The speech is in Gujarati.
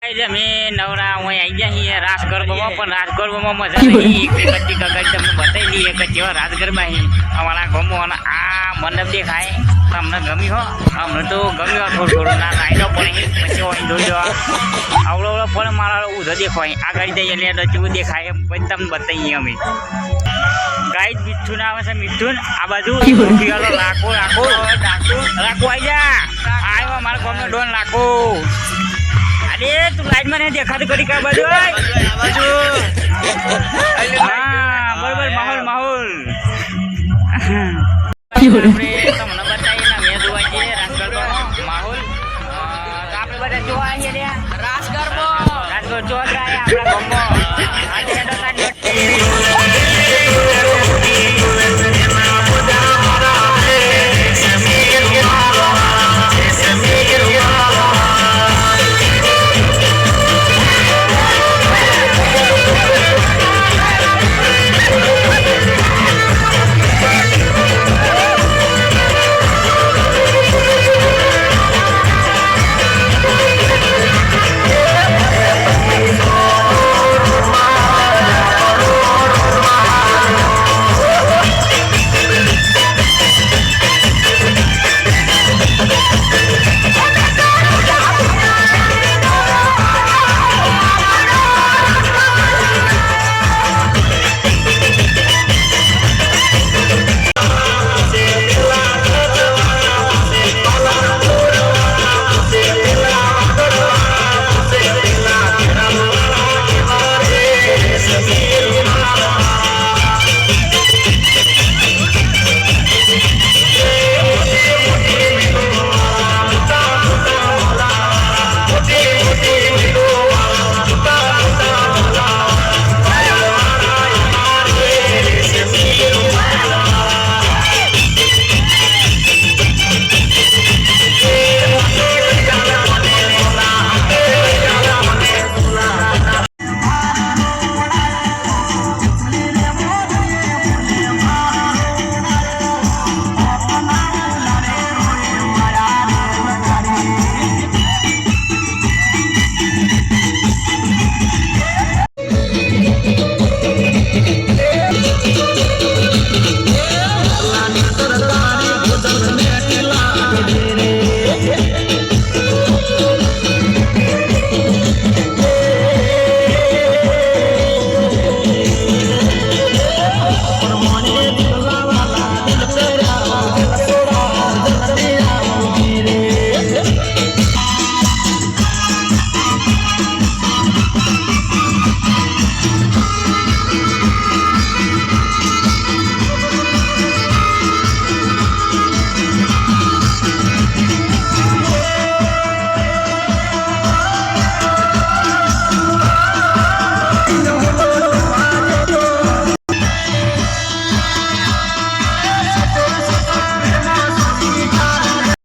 અમે નવરા હું આવી ગયા છીએ રાસ ગરબામાં પણ રાસ ગરબામાં મજા નહીં એક બધી ગગડી તમને બતાવી દઈએ કે કેવા રાસ ગરબા છે અમારા ગામમાં અને આ મંડપ દેખાય તમને ગમી હો અમને તો ગમ્યું થોડું થોડું ના નાઈનો પણ પછી અહીં જોઈ લો આવડો આવડો પણ મારા ઉધો દેખાય આગળ જઈએ એટલે ચેવું દેખાય એમ પછી તમને બતાવીએ અમે ગાઈડ મિથુન આવે છે મિથુન આ બાજુ લાખો રાખો રાખો આવી જા આવ્યો મારા ગામનો ડોન લાખો અરે તું લાઈટ માં નહીં દેખાતું કરી કા બાજુ હા બરોબર માહોલ માહોલ આપણે તમને બતાવીએ ને મેં જોવા જઈએ રાસ ગરબાનો માહોલ તો આપણે બધા જોવા આવીએ રાસ ગરબો જોવા જાય આપણા ગામમાં